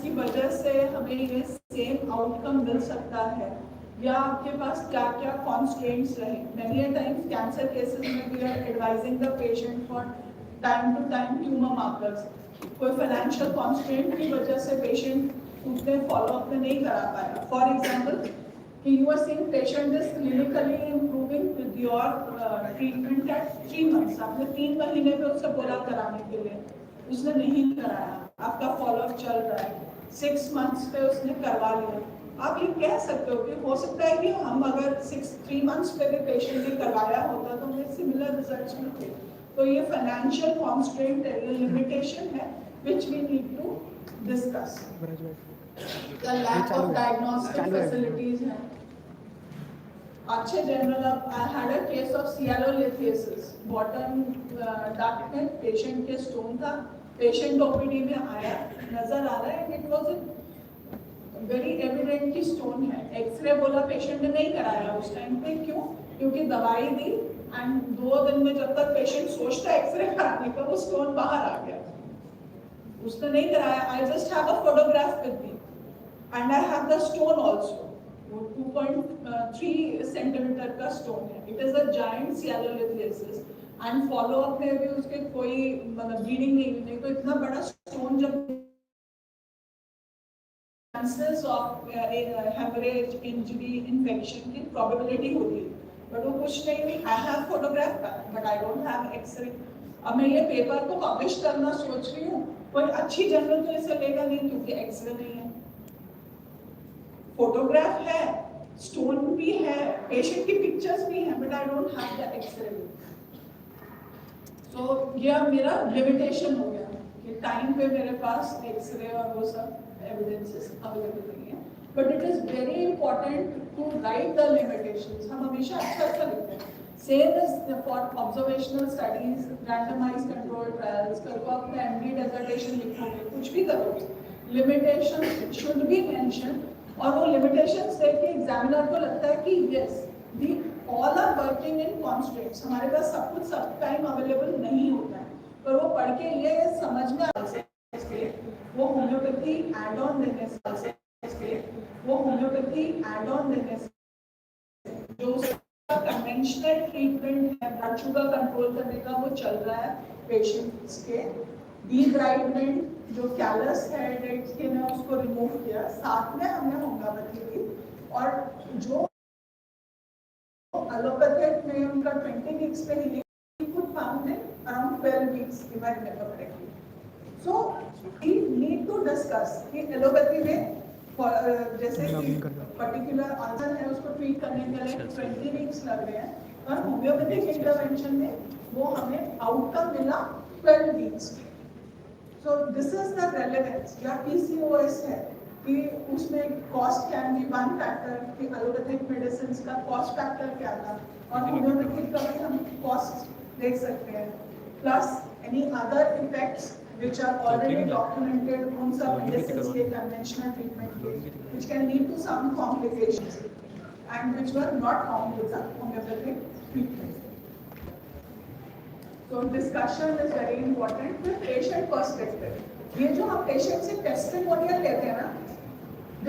जिसकी वजह से हमें ये सेम आउटकम मिल सकता है, या आपके पास क्या क्या कॉन्स्ट्रेंट्स रहे। मेनी टाइम्स कैंसर केसेस में we are advising the patient for time to time tumour markers. कोई फाइनेंशियल कॉन्स्ट्रेंट की वजह से पेशेंट उतने फॉलोअप में नहीं करा पाया। फॉर एग्जाम्पल कि you are seeing patient is clinically improving with your treatment at 3 months, आपने 3 महीने पे उससे बोला कराने के लिए, उसने नहीं कराया, आपका फॉलोअप चल रहा है, 6 months पे उसने करवा लिया। आप ये कह सकते हो कि हो सकता है कि हम अगर 3 months पे भी पेशेंट ने करवाया होता तो हमें सिमिलर रिजल्ट्स मिलते। तो ये फाइनेंशियल कॉन्स्ट्रेंट है, ये लिमिटेशन है which we need to discuss। The lack of diagnostic facilities है। अच्छे जनरल, अब I had a case of sialolithiasis, bottom duct में पेशेंट के स्टोन था, पेशेंट ओपीडी में आया, नजर आ रहा है, इट वाज वेरी एविडेंट की स्टोन है। एक्सरे बोला पेशेंट ने नहीं कराया उस टाइम पे, क्यों? क्योंकि दवाई दी एंड 2 दिन में जब तक पेशेंट सोचता है एक्सरे कराने का, वो स्टोन बाहर आ गया, उसने नहीं कराया। I just have a photograph with me and I have the stone also. वो 2.3 सेंटीमीटर का स्टोन है। It is a giant sialolithiasis and follow up में भी उसके कोई मतलब ब्लीडिंग नहीं तो इतना बड़ा स्टोन जब chances of haemorrhage, injury, infection की प्रोबेबिलिटी होती है, बट वो कुछ नहीं। I have photograph but I don't have x-ray. अब मैं ये पेपर को पब्लिश करना सोच रही हूँ, कोई अच्छी जर्नल तो इसे लेगा नहीं क्योंकि एक्सरे नहीं है, फोटोग्राफ है, स्टोन भी है, पेशेंट की पिक्चर्स भी हैं, but I don't have the x-ray. तो ये मेरा लिमिटेशन हो गया कि टाइम पे मेरे पास एक्सरे और वो सब एविडेंसेस अवेलेबल नहीं है। But it is very important to write the limitations. हम हमेशा अच्छा लिखते हैं। Same is for observational studies, randomised control trials. कल को अपने एमडी डेजर्टेशन लिखोगे, कुछ भी करोगे, लिमिटेशन शुड बी मेंशन। और वो लिमिटेशंस देख के एग्जामिनर को लगता है कि yes we all are working in constraints. हमारे पास सब कुछ सब टाइम अवेलेबल नहीं होता है, पर वो पढ़ के ये समझना से वो होम्योपैथी एड ऑन देने से वो होम्योपैथी एड ऑन देने से जो कन्वेंशनल ट्रीटमेंट है ब्लड शुगर कंट्रोल करने का वो चल रहा है पेशेंट्स के। डीब्राइडमेंट जो कैलस है डेड स्किन है उसको रिमूव किया, साथ में हमने होम्योपैथी की। और जो एलोपैथिक में उनका 20 वीक्स पे ही could found in around 12 weeks if I remember correctly. So we need to discuss कि एलोपैथी में जैसे कि पर्टिकुलर आंसर है उसको ट्रीट करने के लिए 20 वीक्स लग रहे हैं, और होम्योपैथिक इंटरवेंशन में वो हमें आउटकम मिला 12 weeks. So this is the relevance। या PCOS है कि उसमें cost can be one factor, कि एलोपैथिक मेडिसिन का कॉस्ट फैक्टर क्या था, और होम्योपैथिक का भी हम कॉस्ट देख सकते हैं, plus any other effects which are already documented on some medicines के conventional treatment के, which can lead to some complications and which were not found with the homeopathic treatment. So discussion is very important with patient perspective. ये जो हम patient से testimonial लेते हैं ना,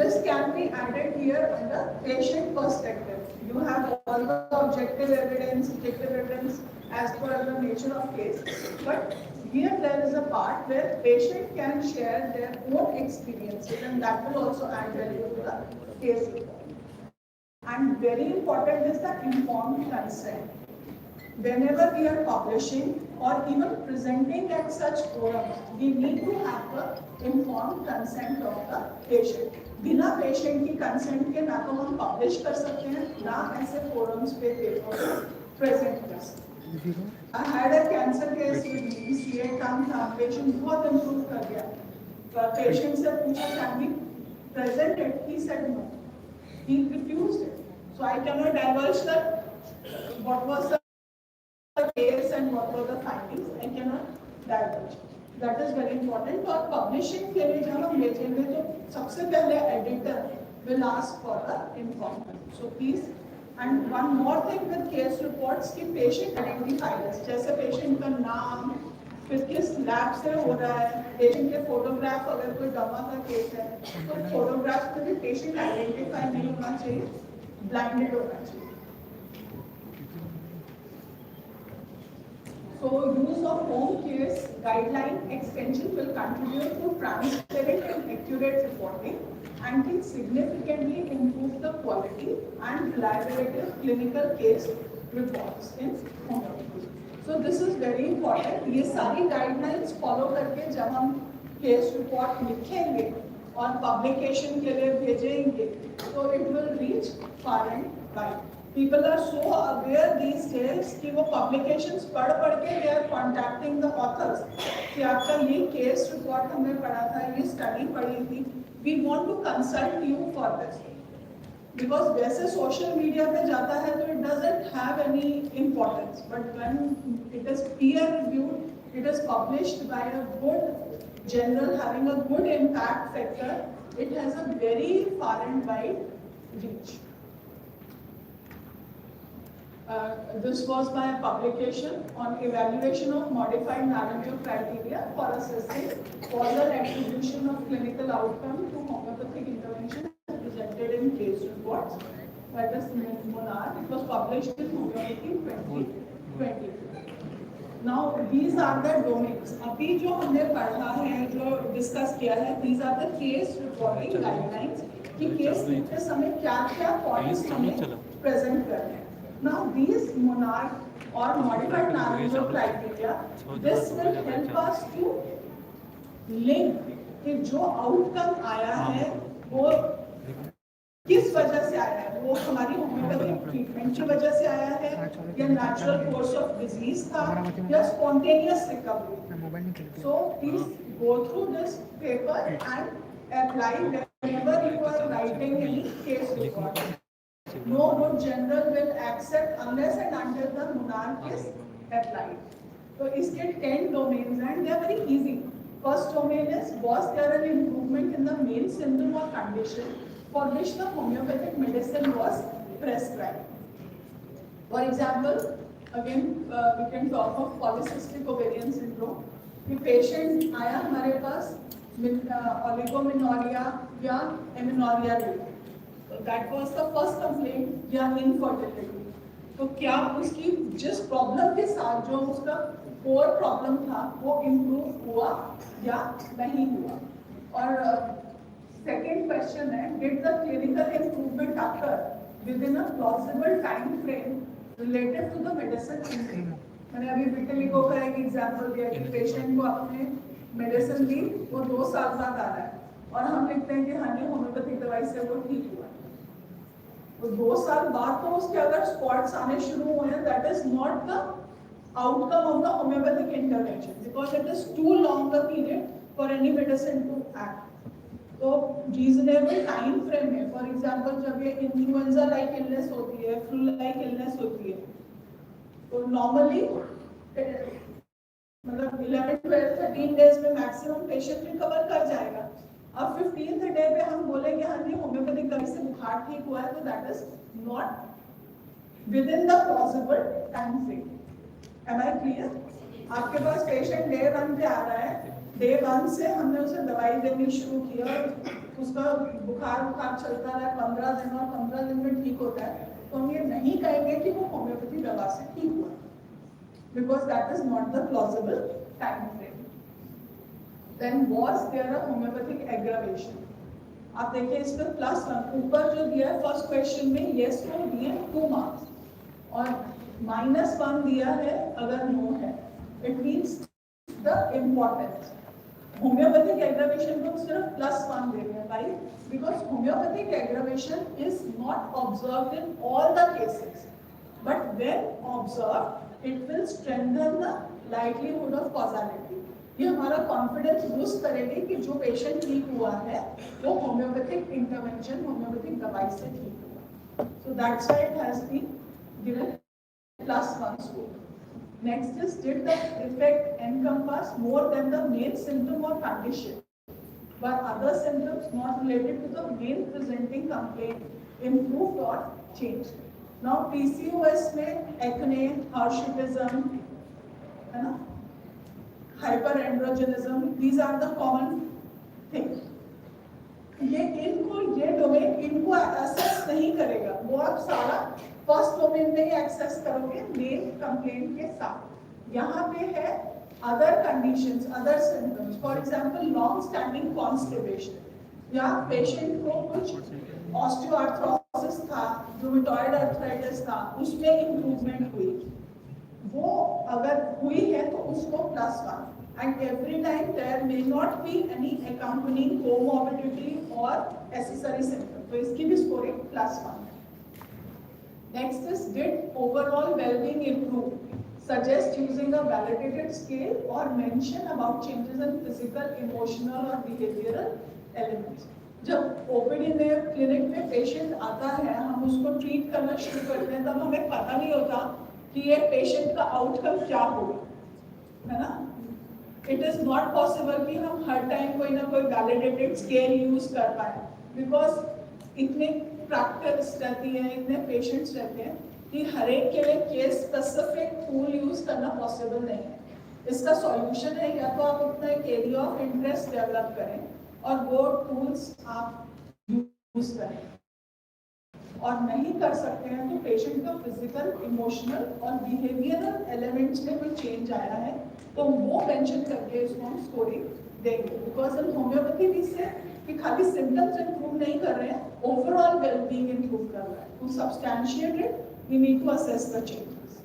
this can be added here under patient perspective. You have all the objective evidence, subjective evidence as per the nature of case, but here there is a part where patient can share their own experiences, and that will also add value to the case report. And very important is the informed consent. Whenever we are publishing or even presenting at such forums, we need to have the informed consent of the patient. बिना patient की consent के ना तो हम publish कर सकते हैं, ना ऐसे forums पे paper present कर सकते हैं। I had a cancer case with me, CA कम था, patient बहुत improve कर गया, पर patient से पूछा can we present it, he said no, he refused it. So I cannot divulge that what was the case and what were the findings, I cannot divulge. That is very important. और publishing के लिए जब हम भेजेंगे तो सबसे पहले editor will ask for the information. So please, and one more thing with case reports कि patient identifiers, जैसे patient का नाम, फिर किस लैब से हो रहा है, पेशेंट के फोटोग्राफ, अगर कोई दमा का केस है तो फोटोग्राफ में भी पेशेंट आइडेंटिफाई नहीं होना चाहिए, ब्लाइंडेड होना चाहिए. So use of home case guideline extension will contribute to transparent and accurate reporting and can significantly improve the quality and reliability of clinical case reports in homeopathy. So this is very important. ये सारी guidelines follow करके जब हम case report लिखेंगे और publication के लिए भेजेंगे, so it will reach far and wide. People are so aware these days कि वो publications पढ़ के they are contacting the authors कि आपका ये case report हमने पढ़ा था, ये study पढ़ी थी, we want to consult you for this. Because वैसे social media पे जाता है तो it doesn't have any importance, but when it is peer reviewed, it is published by a good journal having a good impact factor, it has a very far and wide reach. This was my publication on evaluation of modified narrative criteria for assessing causal attribution of clinical outcome to homeopathic intervention presented in case reports. That is Monarch. It was published in Homeopathy 2020. Now these are the domains. अभी जो हमने पढ़ा है, जो discuss किया है, these are the case reporting guidelines कि case लिखते समय क्या-क्या पॉइंट्स हमें प्रेजेंट करने हैं. Now these monarch or modified narrative criteria, this will help us to link कि जो आउटकम आया है वो किस वजह से आया है, वो हमारी होम्योपैथिक ट्रीटमेंट की वजह से आया है या नेचुरल कोर्स ऑफ डिजीज था या spontaneous recovery. So please go through this paper and apply whenever you are writing any case report. No good general will accept unless and until the monarch is applied. So इसके 10 domains and they are very easy. First domain is, was there an improvement in the main symptom or condition for which the homeopathic medicine was prescribed? For example, again we can talk of polycystic ovarian syndrome. The patient आया हमारे पास oligomenoria या amenorrhea लेकर. That was the first complaint या infertility. तो क्या उसकी जिस problem के साथ जो उसका कोर प्रॉब्लम था वो इम्प्रूव हुआ या नहीं हुआ. और सेकेंड क्वेश्चन है, did the clinical improvement occur within a plausible time frame related to the medicine. मैंने अभी विटिलिगो का एक एग्जांपल दिया कि पेशेंट को आपने मेडिसिन दी, वो 2 साल बाद आ रहा है और हम लिखते हैं कि हाँ जी होम्योपैथिक दवाई से वो ठीक हुआ. तो 2 साल बाद तो उसके अगर स्पॉट्स आने शुरू हुए हैं, that is not the outcome of the homeopathic intervention because it is too long the period for any medicine to act. तो रीजनेबल टाइम फ्रेम है. फॉर एग्जांपल जब ये इन्फ्लुएंजा लाइक इलनेस होती है, फ्लू लाइक इलनेस होती है, तो normally मतलब 11, 12, 13 डेज में मैक्सिमम पेशेंट रिकवर कर जाएगा. अब 15th डे पे हम बोलेंगे हाँ जी होम्योपैथिक दवाई से बुखार ठीक हुआ है, तो that is not within the possible time frame. Am I clear? आपके पास पेशेंट डे 1 पे आ रहा है, डे 1 से हमने उसे दवाई देनी शुरू की और उसका बुखार चलता रहा 15 दिन और 15 दिन में ठीक होता है, तो हम ये नहीं कहेंगे कि वो होम्योपैथी दवा से ठीक हुआ, because that is not the plausible time frame. Then was there a homeopathic aggravation? आप देखिए इसमें +1 ऊपर जो दिया है फर्स्ट क्वेश्चन में yes no दिए 2 मार्क्स और -1 दिया है अगर no है. It means the importance. Homeopathic aggravation को सिर्फ +1 दे रहे हैं. Why? Because homeopathic aggravation is not observed in all the cases, but when observed it will strengthen the likelihood of causality. ये हमारा कॉन्फिडेंस बूस्ट करेगी कि जो पेशेंट ठीक हुआ है वो होम्योपैथिक इंटरवेंशन, होम्योपैथिक दवाई से ठीक हुआ. So that's why it has been given +1 score. Next is, did the effect encompass more than the main symptom और condition, but other symptoms not related to the main presenting complaint improved or changed. Now PCOS में acne, hirsutism, है ना, hyperandrogenism, these are the common things. ये domain इनको access नहीं करेगा, वो आप सारा फर्स्ट डोमेन में ही एक्सेस करोगे मेन कंप्लेंट के साथ। यहाँ पे है other conditions, other symptoms, for example long standing constipation, या पेशेंट को कुछ ऑस्टियोआर्थ्रोसिस था, रूमेटॉइड आर्थराइटिस था, उसमें इंप्रूवमेंट हुई, वो अगर हुई है तो उसको +1, and every time there may not be any accompanying comorbidity or accessory symptom, तो इसकी भी स्कोरिंग +1 है। Next is, did overall well-being improve? Suggest using a validated scale or mention about changes in physical, emotional or behavioral elements. जब OPD में clinic में patient आता है, हम उसको ट्रीट करना शुरू करते हैं, तब हमें पता नहीं होता कि ये पेशेंट का आउटकम क्या होगा, है ना? It is not possible कि हम हर टाइम कोई ना कोई वैलिडेटेड स्केल यूज कर पाए, बिकॉज इतने प्रैक्टिस रहती है, इतने पेशेंट्स रहते हैं कि हर एक के लिए केस स्पेसिफिक टूल यूज करना पॉसिबल नहीं है। इसका सॉल्यूशन है या तो आप अपना एक एरिया ऑफ इंटरेस्ट डेवलप करें और वो टूल्स आप यूज करें, और नहीं कर सकते हैं तो पेशेंट का फिजिकल, इमोशनल और बिहेवियरल एलिमेंट्स में कोई चेंज आया है तो वो मेंशन करके इसको हम स्कोरिंग देंगे। बिकॉज इन होम्योपैथी भी से कि खाली सिम्टम्स इंप्रूव नहीं कर रहे हैं, ओवरऑल वेलबींग इंप्रूव कर रहा है। To substantiate it we need to assess the changes.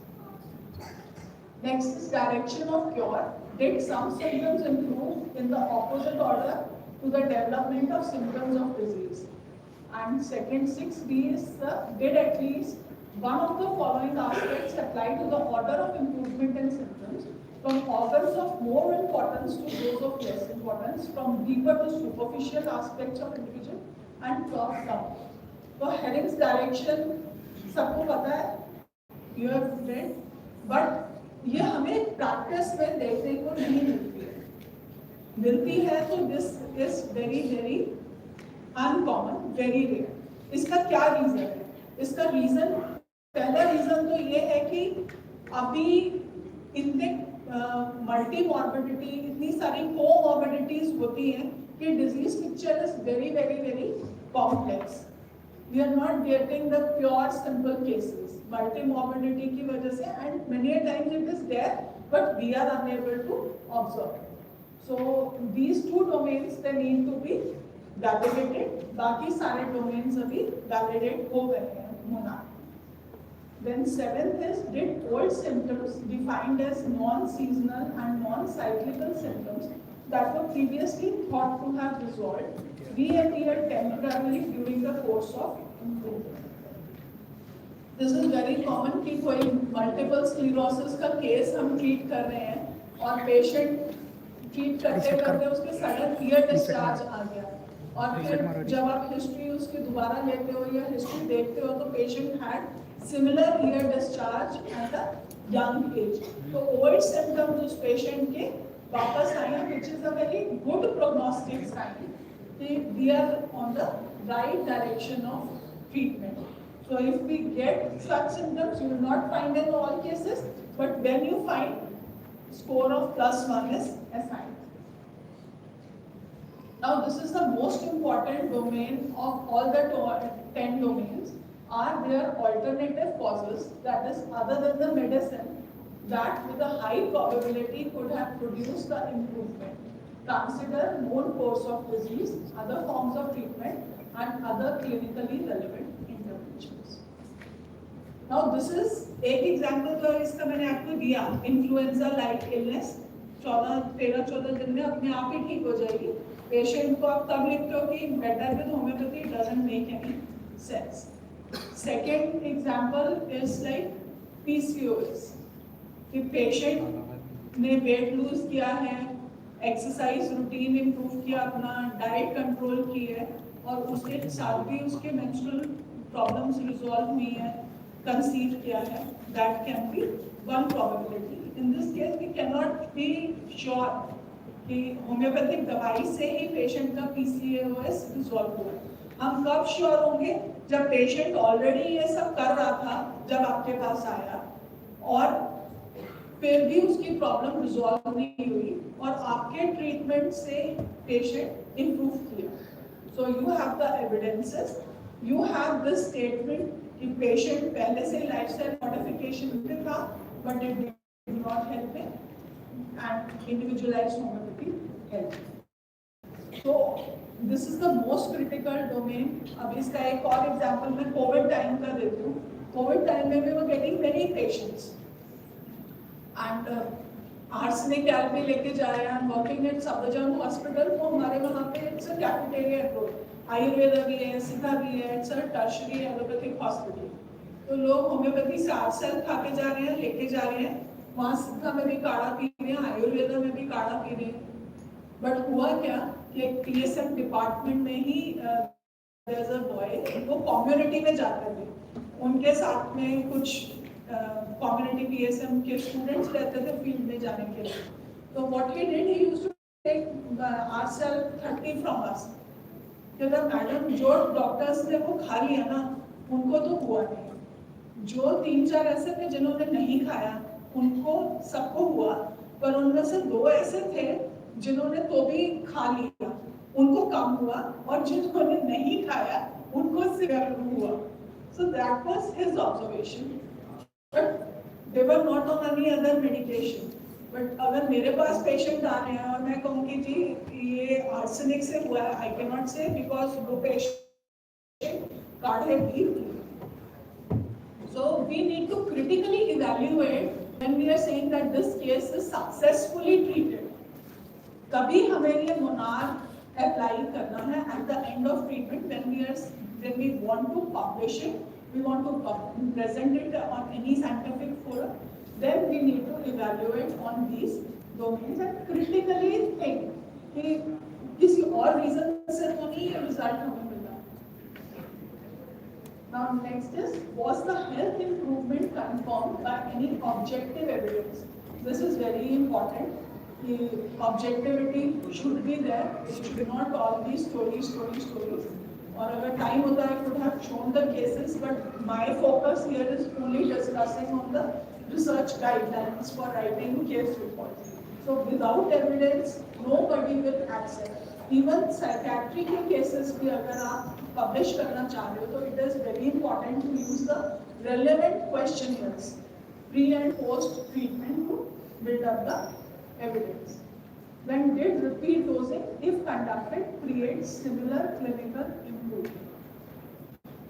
Next is direction of cure. Did some symptoms improve in the opposite order to the development of symptoms of disease? And second 6B is did at least one of the following aspects apply to the order of improvement in symptoms, from organs of more importance to those of less importance, from deeper to superficial aspects of individual, and top down. So Herring's direction सबको पता है, you have read, but ये हमें practice में देखने को नहीं मिलती है। मिलती है तो this is very very uncommon, very rare. इसका क्या रीजन है? इसका रीजन, पहला रीजन तो ये है कि अभी इतने मल्टी मॉर्बिडिटी, इतनी सारी कोमॉर्बिडिटीज होती हैं कि disease picture is very very very complex. We are not getting the pure simple cases multi morbidity की वजह से, and many times it is there but we are unable to observe. So these two domains they need to be validated, बाकी सारे domains अभी validate हो गए हैं होना। Then seventh is, did old symptoms defined as non-seasonal and non-cyclical symptoms that were previously thought to have resolved reappear temporarily during the course of improvement? This is very common कि कोई multiple sclerosis का case हम treat कर रहे हैं और patient treat करते करते उसके सडन ईयर डिस्चार्ज आ गया, और फिर जब आप हिस्ट्री उसकी दोबारा लेते हो या हिस्ट्री देखते हो तो patient had similar ear discharge at a young age. तो ओल्ड सिम्टम्स उस पेशेंट के वापस आए, which is a very good prognostic sign कि we are on the right direction of treatment. So if we get such symptoms, you will not find in all cases, but when you find, score of +1 is assigned. Now this is the most important domain of all the 10 domains. Are there alternative causes, that is other than the medicine, that with a high probability could have produced the improvement? Consider known course of disease, other forms of treatment and other clinically relevant interventions. Now this is एक example जो इसका मैंने आपको दिया, influenza like illness 13-14 दिन में अपने आप ही ठीक हो जाएगी। पेशेंट को आप तब लिखते हो कि better with homeopathy doesn't make any sense. Second example is like PCOS, कि पेशेंट ने वेट लूज किया है, एक्सरसाइज रूटीन इम्प्रूव किया, अपना डाइट कंट्रोल की है और उसके साथ भी उसके मेंस्ट्रुअल प्रॉब्लम्स रिजॉल्व हुई है, कंसीव किया है, that can be one probability. In this case we can not be sure कि होम्योपैथिक दवाई से ही पेशेंट का PCOS रिजॉल्व हुआ है। हम कब श्योर होंगे? जब पेशेंट ऑलरेडी ये सब कर रहा था जब आपके पास आया, और फिर भी उसकी प्रॉब्लम रिजॉल्व नहीं हुई और आपके ट्रीटमेंट से पेशेंट इंप्रूव किया. So you have the evidences, you have this statement कि पेशेंट पहले से लाइफस्टाइल मॉडिफिकेशन पे था but it did not help him and individualised homeopathy help. So this is the most critical domain. अब इसका एक और एग्जांपल मैं कोविड टाइम का देती हूँ. कोविड टाइम में we were getting many patients and arsenic LP लेके जा रहे हैं. वर्किंग एट सफदरजंग हॉस्पिटल, तो हमारे वहाँ पे it's a cafeteria approach. Ayurveda भी है, सिद्धा भी है, it's a tertiary allopathic hospital. तो लोग होम्योपैथी से आर्सेल खा के जा रहे हैं, लेके जा रहे हैं. वहाँ सिद्धा में भी काढ़ा पी रहे हैं, आयुर्वेदा में भी काढ़ा पी रहे हैं. बट हुआ क्या कि PSM डिपार्टमेंट में ही देयर इज अ बॉय, वो कम्युनिटी में जाते थे. उनके साथ में कुछ कम्युनिटी PSM के स्टूडेंट्स रहते थे फील्ड में जाने के लिए. तो what he did, he used to take Arsel 30 from us. कहता मैडम जो डॉक्टर्स ने वो खा लिया ना उनको तो हुआ नहीं, जो 3-4 ऐसे थे जिन्होंने नहीं खाया उनको सबको हुआ, पर उनमें से 2 ऐसे थे जिन्होंने तो भी खा लिया उनको कम हुआ, और जिन्होंने नहीं खाया उनको सिवियर हुआ. So that was his observation. But they were not on any other medication. But अगर मेरे पास पेशेंट आ रहे हैं और मैं कहूँ कि जी ये आर्सेनिक से हुआ है, I cannot say because वो पेशेंट काढ़े P. So we need to critically evaluate when we are saying that this case is successfully treated. कभी हमें ये मोनार अप्लाई करना है at the end of treatment when we want to publish it, we want to present it on any scientific forum, then we need to evaluate on these domains and critically think कि किसी और reason से तो नहीं ये result हमें मिला. Now next is, was the health improvement confirmed by any objective evidence? This is very important. Objectivity should be there. It should not all be stories. और अगर टाइम होता है could have shown the cases, but my focus here is only discussing on the research guidelines for writing case reports. So without evidence, nobody will accept. Even psychiatry के cases भी अगर आप publish करना चाह रहे हो, तो it is very important to use the relevant questionnaires pre and post treatment to build up the evidence. When did repeat dosing, if conducted, create similar clinical improvement?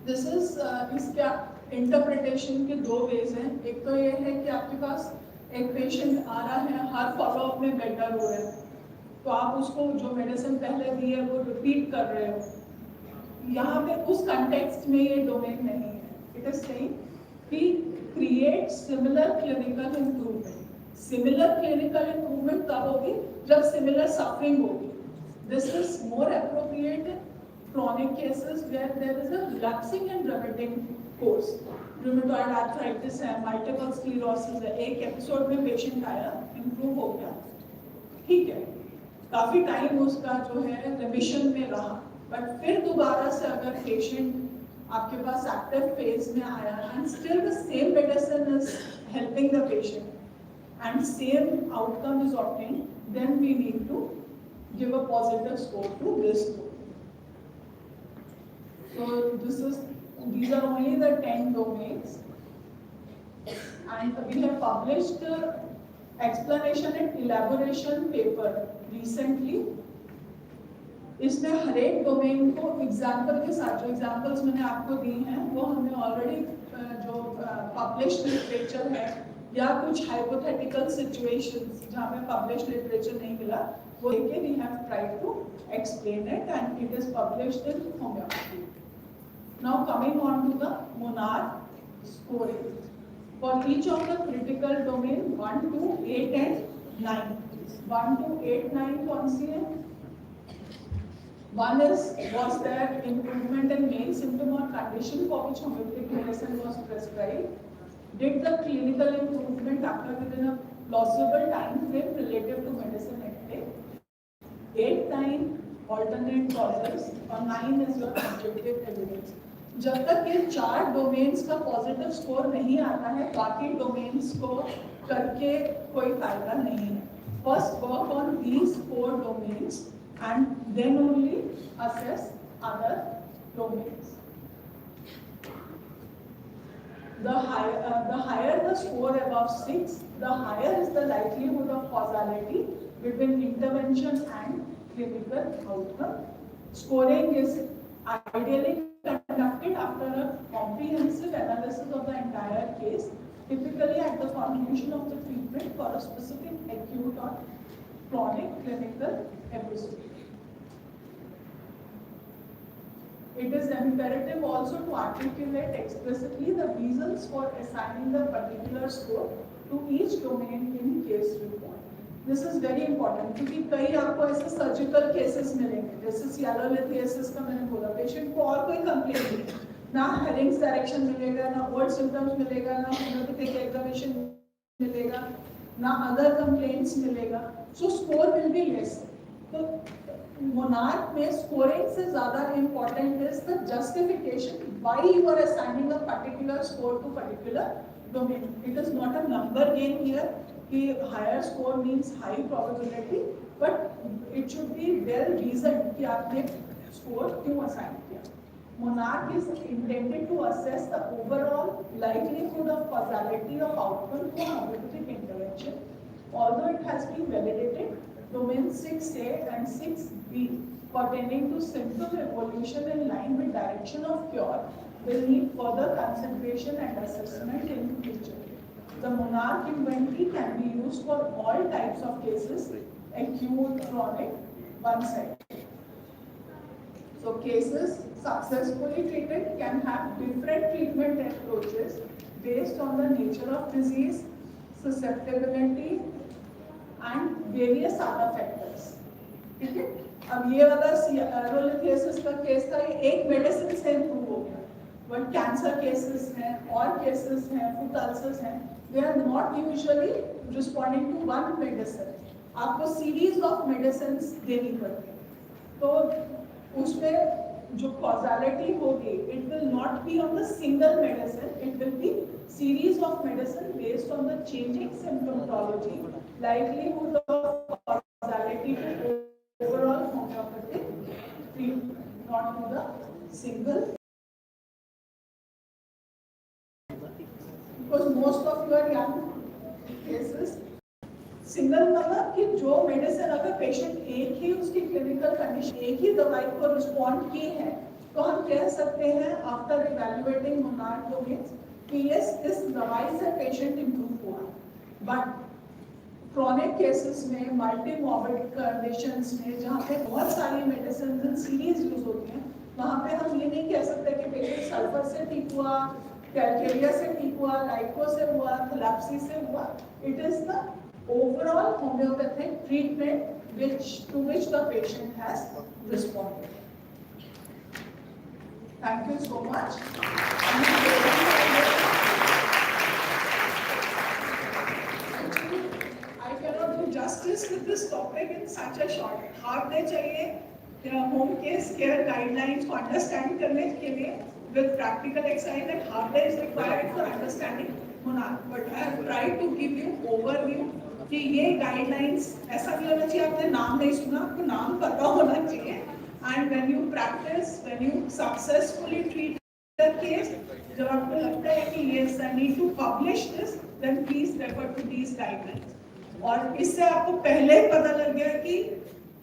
This is इसका interpretation के 2 ways हैं. एक तो ये है कि आपके पास एक पेशेंट आ रहा है, हर फॉलो अप में बेटर हो रहा है, तो आप उसको जो मेडिसिन पहले दी है वो रिपीट कर रहे हो. यहाँ पे उस कंटेक्स्ट में ये डोमेन नहीं है. इट इज सेइंग कि create similar clinical improvement. Similar clinical improvement तब होगी जब सिमिलर सफरिंग होगी. This is more appropriate in chronic cases where there is a relapsing and remitting course. Rheumatoid arthritis है, multiple sclerosis है, एक episode में patient आया, इंप्रूव हो गया, ठीक है, काफी टाइम उसका जो है रिमिशन में रहा, बट फिर दोबारा से अगर पेशेंट आपके पास एक्टिव फेज में आया and still the same medicine is helping the patient and same outcome is obtained, then we need to give a positive score to this group. So these are only the 10 domains, and we have published explanation and elaboration paper recently. इसमें हर एक domain को example के साथ, जो examples मैंने आपको दी हैं वो हमने ऑलरेडी जो पब्लिश्ड लिटरेचर है या कुछ हाइपोथेटिकल सिचुएशंस जहाँ पे पब्लिश्ड लिटरेचर नहीं मिला वो लेके we have tried to explain it and it is published in homeopathy. Now coming on to the MONARCH scoring for each of the critical domain 1 to 8 and 9. 1 to 8, 9 कौन सी है? One is, was there improvement in main symptom or condition for which homeopathic medicine was prescribed? Did the clinical improvement occur within a plausible time frame relative to medicine intake? 8, 9 alternate causes और 9 is your objective evidence. जब तक ये 4 domains का positive score नहीं आता है, बाकी domains को करके कोई फायदा नहीं है. First work on these 4 domains and then only assess other domains. The higher the score above 6, the higher is the likelihood of causality between intervention and clinical outcome. Scoring is ideally conducted after a comprehensive analysis of the entire case, typically at the conclusion of the treatment for a specific acute or chronic clinical episode. It is imperative also to articulate explicitly the reasons for assigning the particular score to each domain in case report. This is very important क्योंकि कई आपको ऐसे surgical cases मिलेंगे, जैसे sialolithiasis का मैंने बोला, patient को और कोई कंप्लेंट नहीं, ना हेरिंग्स डायरेक्शन मिलेगा, ना वर्ड सिम्टम्स मिलेगा, ना होम्योपैथिक एग्जामिनेशन मिलेगा, ना अदर कंप्लेंट्स मिलेगा, so score will be less. तो monarch में scoring से ज़्यादा important is the justification why you are assigning a particular score to particular domain. It is not a number game here कि higher score means high probability, but it should be well reasoned कि आपने score क्यों assign किया. Monarch is intended to assess the overall likelihood of causality of outcome for homeopathic intervention. Although it has been validated, domain 6A and 6B pertaining to symptom evolution in line with direction of cure will need further consideration and assessment in the future. The monarch inventory can be used for all types of cases, acute, chronic, one-sided. So cases successfully treated can have different treatment approaches based on the nature of disease, susceptibility, and various other factors. ठीक है? अब ये वाला sialolithiasis का case था, ये एक medicine से इम्प्रूव हो गया, बट कैंसर केसेस हैं और केसेस हैं, फुट अल्सर्स हैं, they are not usually responding to one medicine. आपको सीरीज ऑफ मेडिसिन देनी पड़ती है, तो उसमें जो कॉजालिटी होगी, it will not be on the single medicine, it will be series of medicine based on the changing symptomatology, likelihood of causality to overall homeopathic treatment, not to the single. Because most of your young cases, single मतलब कि जो medicine अगर patient एक ही उसकी clinical condition एक ही दवाई को respond की है, तो हम कह सकते हैं आफ्टर इवैल्यूएटिंग मोनार्क डोमेन्स कि यस इस दवाई से पेशेंट इंप्रूव हुआ. बट क्रॉनिक केसेस में, मल्टी मॉर्बिड कंडीशंस में, जहाँ पे बहुत सारी मेडिसिन इन सीरीज यूज होती हैं, वहाँ पे हम ये नहीं कह सकते कि पेशेंट सल्फर से ठीक हुआ, कैल्केरिया से ठीक हुआ, लाइको से हुआ, थैलेप्सी से हुआ. It is the overall homeopathic treatment to which the patient has responded. Thank you so much. Actually, I cannot do justice with this topic in such a short. half day चाहिए home case care guidelines को understand करने के लिए with practical exercise, and half day is required for understanding monarch. But I have tried to give you overview कि ये guidelines ऐसा नहीं होना चाहिए आपने नाम नहीं सुना, आपको नाम पता होना चाहिए. And when you practise, when you successfully treat the case, जब आपको लगता है कि yes I need to publish this, then please refer to these guidelines. और इससे आपको पहले पता लग गया कि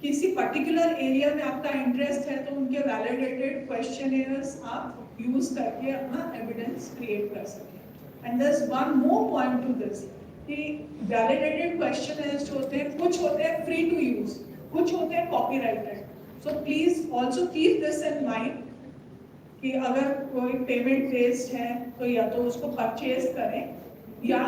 किसी पर्टिकुलर एरिया में आपका इंटरेस्ट है, तो उनके वैलिडेटेड क्वेश्चनर्स आप यूज करके अपना एविडेंस क्रिएट कर सकें. And there is one more point to this कि वैलिडेटेड क्वेश्चनर्स जो होते हैं, कुछ होते हैं फ्री टू यूज, कुछ होते हैं copyrighted. So please also keep this in mind कि अगर कोई पेमेंट बेस्ड है तो या तो उसको परचेज करें, या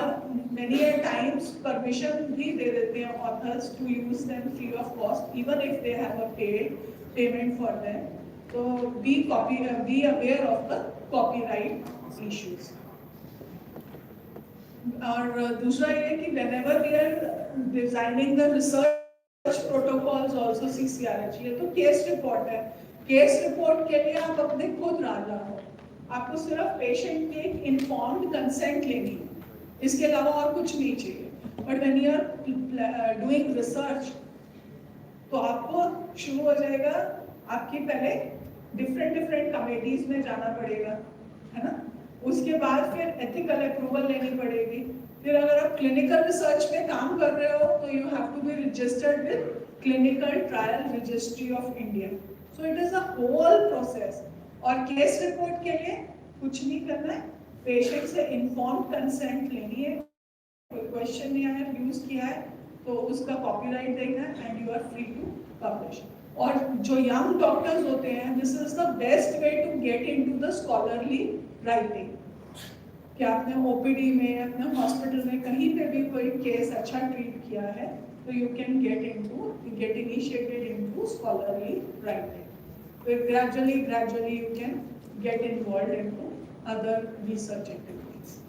मेनी टाइम्स परमिशन भी दे देते हैं authors to use them free of cost even if they have a paid payment for them. तो be aware of the copyright issues. और दूसरा ये कि whenever we are designing the research protocols also CCRH, ये तो case report है. Case report के लिए आप अपने खुद राजा हो, आपको सिर्फ पेशेंट की एक इन्फॉर्म्ड कंसेंट लेनी है. इसके अलावा और कुछ नहीं चाहिए. But when you are doing research तो आपको शुरू हो जाएगा, आपकी पहले डिफरेंट कमेटीज में जाना पड़ेगा, है ना. उसके बाद फिर एथिकल अप्रूवल लेनी पड़ेगी. फिर अगर आप क्लिनिकल रिसर्च में काम कर रहे हो तो you have to be registered with clinical trial registry of India. So it is a whole process. और केस रिपोर्ट के लिए कुछ नहीं करना है, पेशेंट से इन्फॉर्म कंसेंट लेनी है. कोई क्वेश्चन नहीं आया, यूज किया है तो उसका कॉपीराइट देखना है and you are free to publish. और जो यंग डॉक्टर्स होते हैं, this is the best way to get into the scholarly writing. कि आपने ओपीडी में, अपने हॉस्पिटल में कहीं पे भी कोई केस अच्छा ट्रीट किया है तो you can get initiated into scholarly writing. फिर gradually you can get involved into other research activities.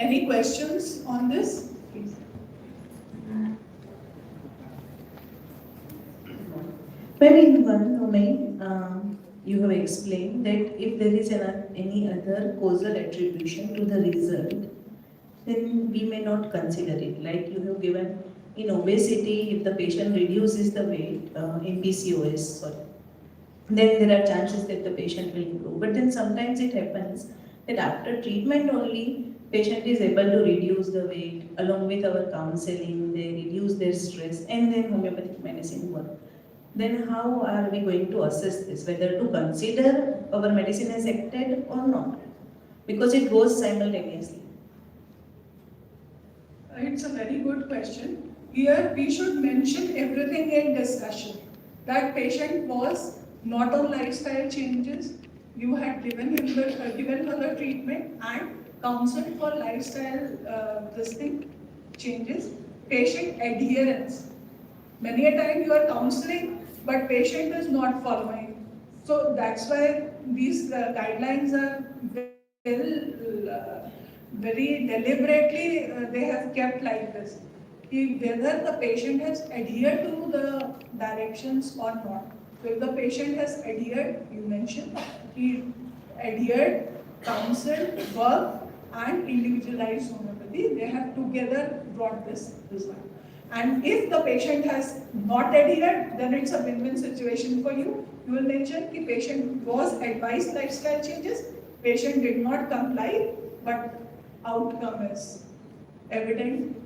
Any questions on this? Please. Well, in one domain, you have explained that if there is any other causal attribution to the result, then we may not consider it. Like you have given in obesity, if the patient reduces the weight in PCOS, then there are chances that the patient will improve. But then sometimes it happens that after treatment only, patient is able to reduce the weight along with our counseling, they reduce their stress, and then homeopathic medicine work. Then how are we going to assess this, whether to consider our medicine has acted or not? Because it goes simultaneously. It's a very good question. Here we should mention everything in discussion. That patient was not on lifestyle changes. You had given her the treatment and counseled for lifestyle changes. Patient adherence. Many a time you are counseling, but patient is not following. So that's why these guidelines are very deliberately they have kept like this. Whether the patient has adhered to the directions or not. So if the patient has adhered, you mentioned, he adhered, counseled, worked, and individualized homeopathy, they have together brought this result. And if the patient has not adhered, then it's a win-win situation for you. You will mention that patient was advised lifestyle changes, patient did not comply, but outcome is evident.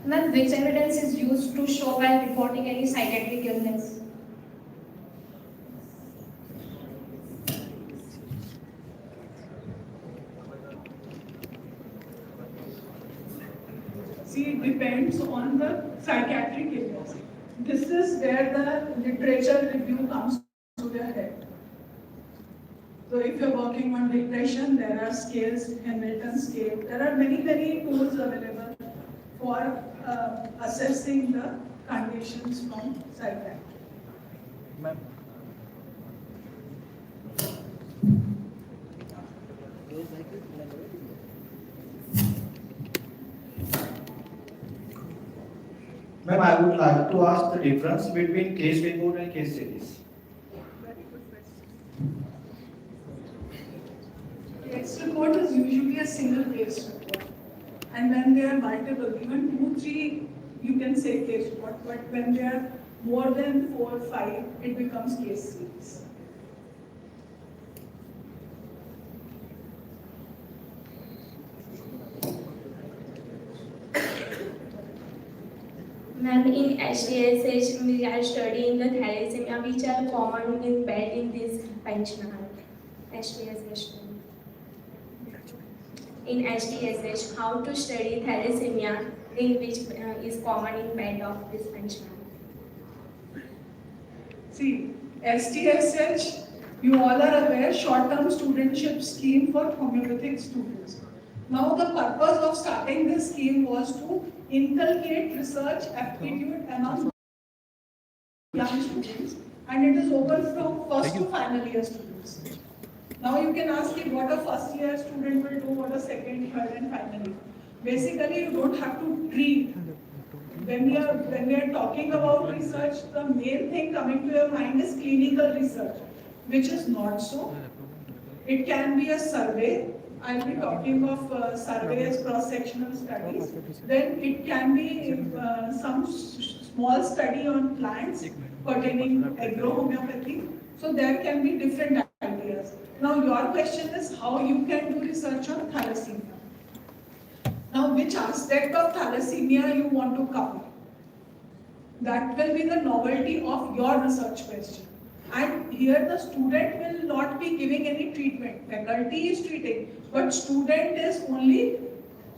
Ma'am, which evidence is used to show while reporting any psychiatric illness? See, it depends on the psychiatric illness. This is where the literature review comes to their head. So if you're working on depression, there are scales, Hamilton scale. There are many tools available for assessing the conditions from psychiatry. Ma'am. Ma'am, I would like to ask the difference between case report and case studies. Very good question. Case report is usually a single case report. And when there are multiple, even 2, 3, you can say case report, but when there are more than 4, 5, it becomes case series. Ma'am, in HDSH, we are studying the thalassemia, which are common in bed in this benchmark. HDSH. In HDSH, how to study thalassemia, in which is common in bed of this benchmark. See, STSH, you all are aware, short-term studentship scheme for homeopathic students. Now the purpose of starting this scheme was to inculcate research aptitude among young students, and it is open from first to final year students. Now you can ask me what a first year student will do, what a second, third and finally. Basically you don't have to treat. When we are talking about research, the main thing coming to your mind is clinical research, which is not so. It can be a survey. I'll be talking of surveys, cross-sectional studies. Then it can be some small study on plants pertaining agro-homeopathy. So there can be different ideas. Now your question is how you can do research on thalassemia. Now which aspect of thalassemia you want to cover? That will be the novelty of your research question. And here the student will not be giving any treatment. Faculty is treating, but student is only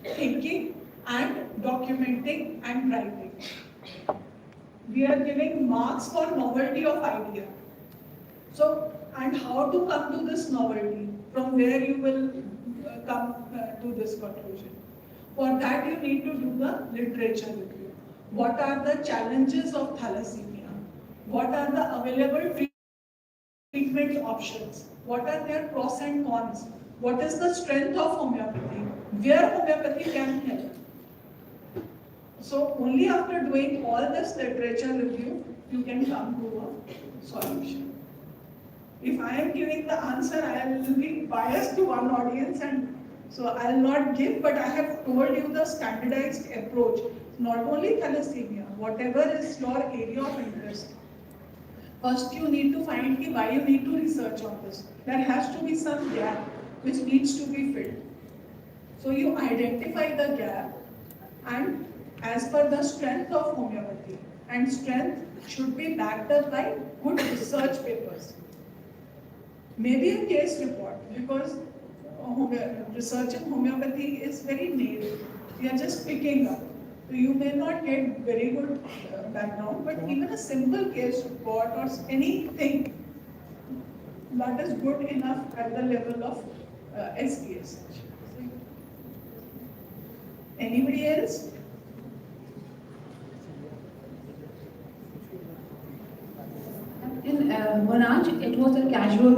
thinking and documenting and writing. We are giving marks for novelty of idea. So, and how to come to this novelty? From where you will come to this conclusion? For that you need to do the literature review. What are the challenges of thalassemia? What are the available treatment options? What are their pros and cons? What is the strength of homeopathy? Where homeopathy can help? So only after doing all this literature review, you can come to a solution. If I am giving the answer, I will be biased to one audience, and so I will not give, but I have told you the standardized approach. Not only thalassemia, whatever is your area of interest. First you need to find why you need to research on this. There has to be some gap which needs to be filled. So you identify the gap, and as per the strength of homeopathy, and strength should be backed up by good research papers. Maybe a case report, because research in homeopathy is very new. We are just picking up. So you may not get very good background, but even a simple case report or anything that is good enough at the level of SGS. Anybody else? In Monarch, it was a casual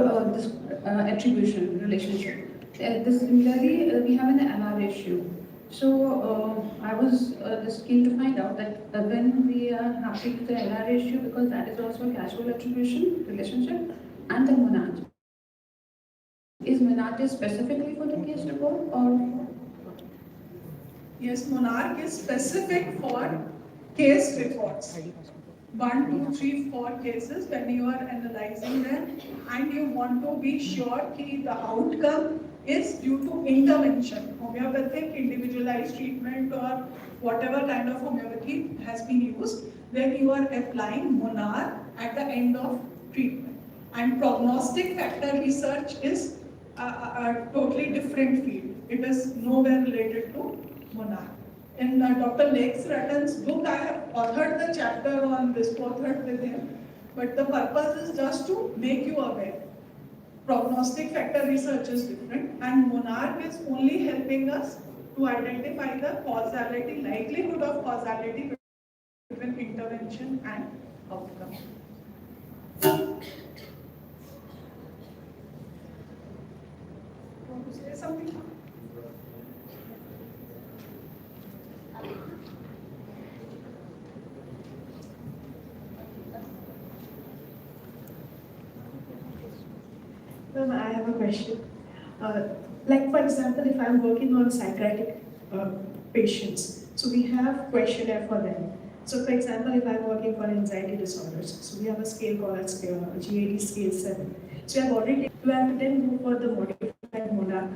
attribution relationship. Similarly, we have an NR issue. So I was just keen to find out that when we are happy with the NR issue, because that is also a casual attribution relationship, and the Monarch. Is Monarch specifically for the case report or? Yes, Monarch is specific for case reports. 1, 2, 3, 4 cases when you are analyzing them, and you want to be sure that the outcome is due to intervention, homeopathic, individualized treatment, or whatever kind of homeopathy has been used, then you are applying Monarch at the end of treatment. And prognostic factor research is a totally different field. It is nowhere related to Monarch. In Dr. Lex Rattan's book, I have authored the chapter on this, co-authored with him, but the purpose is just to make you aware. Prognostic factor research is different, and Monarch is only helping us to identify the causality, likelihood of causality between intervention and outcome. Want to say something? I have a question. Like for example, if I'm working on psychiatric patients, so we have questionnaire for them. So for example, if I'm working for anxiety disorders, so we have a scale called GAD scale 7. So I've already, do I have to then go for the modified Monarch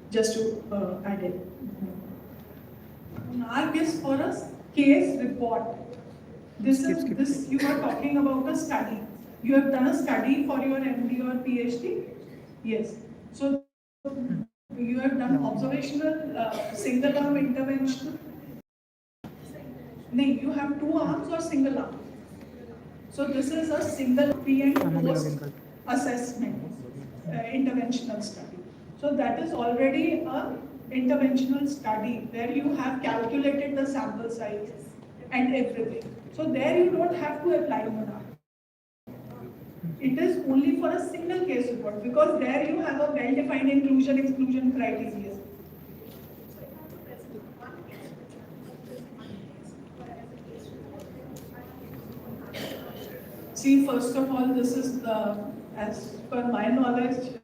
just to add it? Monarch is for a case report. This you are talking about a study. You have done a study for your MD or PhD? Yes. So you have done observational single arm intervention. No, you have 2 arms or single arm. So this is a single pre and post assessment interventional study. So that is already a interventional study where you have calculated the sample size and everything. So there you don't have to apply Monarch. It is only for a single case report because there you have a well-defined inclusion-exclusion criteria. See, first of all, this is the, as per my knowledge,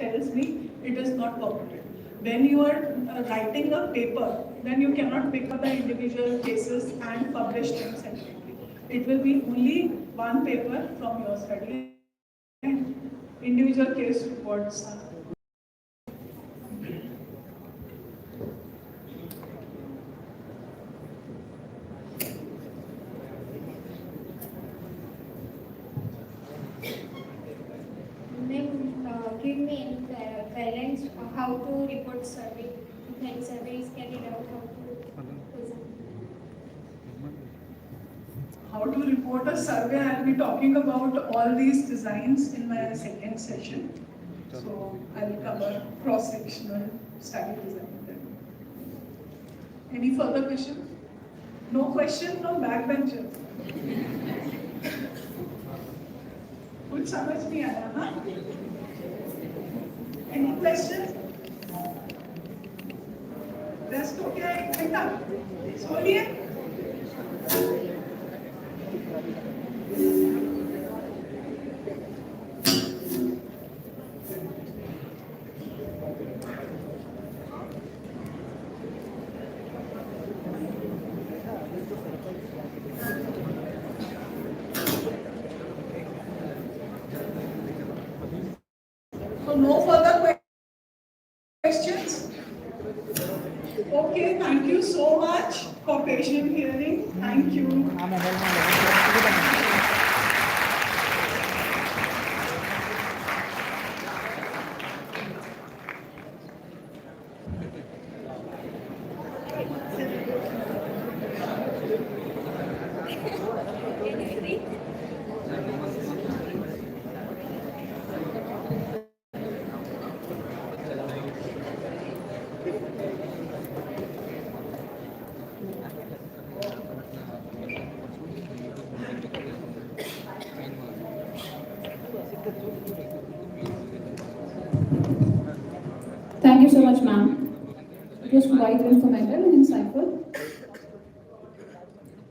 tells me it is not permitted. When you are writing a paper, then you cannot pick up the individual cases and publish them separately. It will be only one paper from your study and individual case reports. Give me any guidelines on how to report survey. If any survey is carried out, how to present. How to report a survey, I'll be talking about all these designs in my second session. So I'll cover cross-sectional study design then. Any further questions? No question from backbenchers. कुछ समझ नहीं आया हाँ? Any questions? Rest हो गया 1 घंटा? सो लिए? So no further questions? Okay, thank you so much for patient hearing. Thank you. Thank you so much, ma'am. It was quite informative and insightful.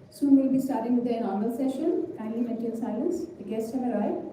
Soon we'll be starting with the inaugural session. Kindly maintain silence. The guests have arrived.